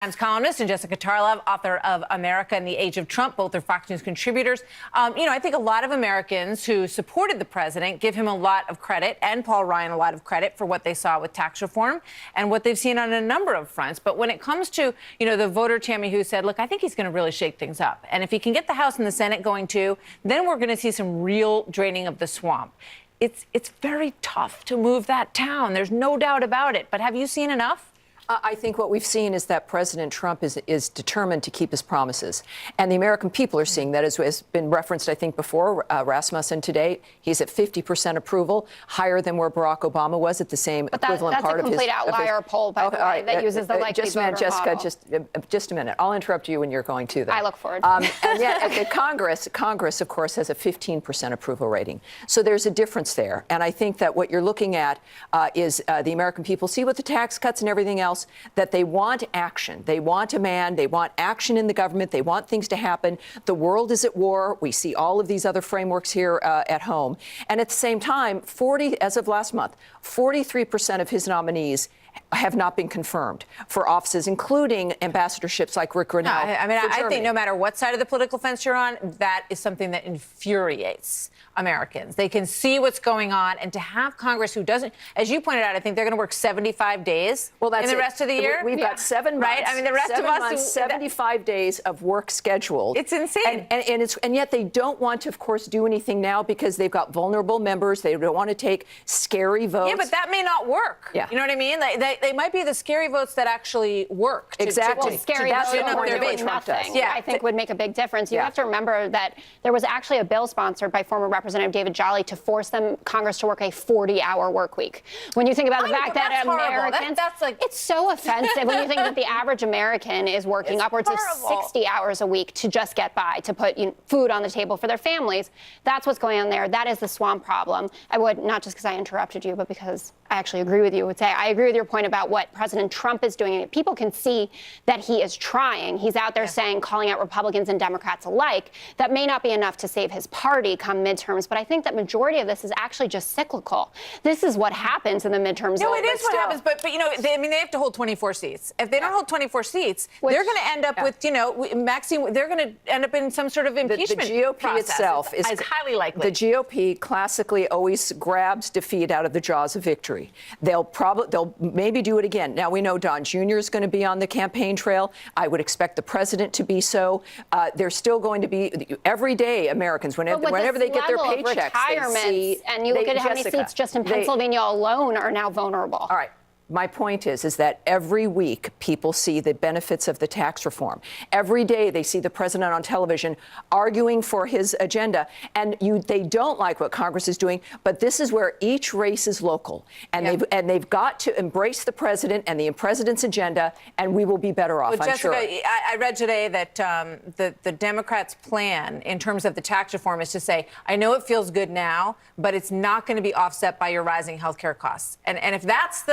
Times columnist and Jessica Tarlov, author of America in the Age of Trump. Both are Fox News contributors. I think a lot of Americans who supported the president give him a lot of credit, and Paul Ryan a lot of credit, for what they saw with tax reform and what they've seen on a number of fronts. But when it comes to, the voter, Tammy, who said, look, I think he's going to really shake things up. And if he can get the House and the Senate going too, then we're going to see some real draining of the swamp. It's very tough to move that town. There's no doubt about it. But have you seen enough? I think what we've seen is that President Trump is determined to keep his promises. And the American people are seeing that, as has been referenced, I think, before. Rasmussen today, he's at 50% approval, higher than where Barack Obama was at the same equivalent part of his... That's a complete outlier poll, by the way, that uses the likely voter model. Jessica, just a minute. I'll interrupt you when you're going to that. I look forward. And yet, at Congress, of course, has a 15% approval rating. So there's a difference there. And I think that what you're looking at is the American people see with the tax cuts and everything else, that they want action. They want a man. They want action in the government. They want things to happen. The world is at war. We see all of these other frameworks here at home. And at the same time, as of last month, 43% of his nominees have not been confirmed for offices, including ambassadorships like Rick Grinnell. I think no matter what side of the political fence you're on, that is something that infuriates Americans. They can see what's going on, and to have Congress who doesn't, as you pointed out, I think they're going to work 75 days in the rest of the year. We've got 7 months. Right? The rest of us, 75 days of work scheduled. It's insane. And yet they don't want to, of course, do anything now because they've got vulnerable members. They don't want to take scary votes. Yeah, but that may not work. Yeah. You know what I mean? They might be the scary votes that actually work. Exactly. Scary votes doing nothing, I think would make a big difference. You have to remember that there was actually a bill sponsored by former Representative David Jolly to force Congress to work a 40-hour work week. When you think about the fact that Americans, it's so offensive when you think that the average American is working upwards of 60 hours a week to just get by, to put food on the table for their families. That's what's going on there. That is the swamp problem. I would, not just because I interrupted you, but because I actually agree with you, would say I agree with your point about what President Trump is doing. People can see that he is trying. He's out there saying, calling out Republicans and Democrats alike. That may not be enough to save his party come midterms, but I think that majority of this is actually just cyclical. This is what happens in the midterms. No, it is what happens, but they have to hold 24 seats. If they don't hold 24 seats, they're going to end up with, Maxine, they're going to end up in some sort of impeachment The GOP process. itself is highly likely. The GOP classically always grabs defeat out of the jaws of victory. They'll maybe do it again. Now, we know Don Jr. is going to be on the campaign trail. I would expect the president to be so. There's still going to be, every day, Americans, whenever they get their paychecks, they see... And you look at how many seats just in Pennsylvania alone are now vulnerable. All right. My point is that every week people see the benefits of the tax reform. Every day they see the president on television arguing for his agenda. And they don't like what Congress is doing. But this is where each race is local. And they've got to embrace the president and the president's agenda, and we will be better off, I'm sure. Jessica, I read today that the Democrats' plan in terms of the tax reform is to say, I know it feels good now, but it's not going to be offset by your rising health care costs. And if that's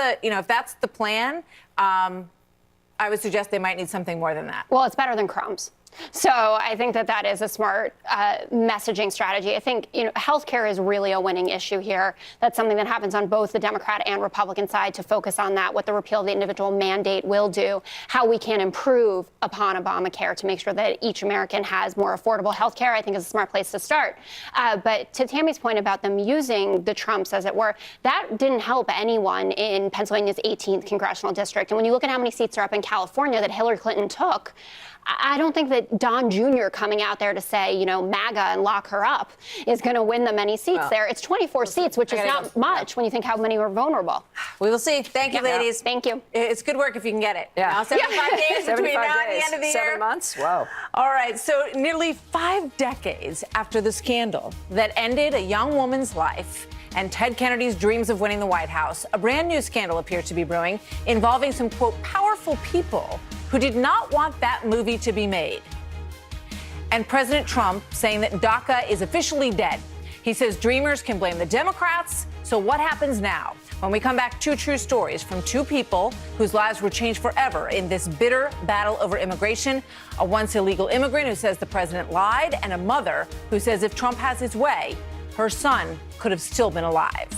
if that's the plan, I would suggest they might need something more than that. Well, it's better than crumbs. So I think that is a smart messaging strategy. I think, healthcare is really a winning issue here. That's something that happens on both the Democrat and Republican side, to focus on that, what the repeal of the individual mandate will do, how we can improve upon Obamacare to make sure that each American has more affordable healthcare, I think is a smart place to start. But to Tammy's point about them using the Trumps, as it were, that didn't help anyone in Pennsylvania's 18th congressional district. And when you look at how many seats are up in California that Hillary Clinton took, I don't think that Don Jr. coming out there to say, MAGA and lock her up is going to win them any seats there. It's 24 seats, which is not much when you think how many were vulnerable. We will see. Thank you, ladies. Thank you. It's good work if you can get it. Yeah. Now, 75 days between now and the end of the year. 7 months? Wow. All right. So nearly 5 decades after the scandal that ended a young woman's life and Ted Kennedy's dreams of winning the White House, a brand new scandal appears to be brewing involving some, quote, powerful people who did not want that movie to be made. And President Trump saying that DACA is officially dead. He says dreamers can blame the Democrats. So what happens now? When we come back, 2 true stories from 2 people whose lives were changed forever in this bitter battle over immigration. A once illegal immigrant who says the president lied, and a mother who says if Trump has his way, her son could have still been alive.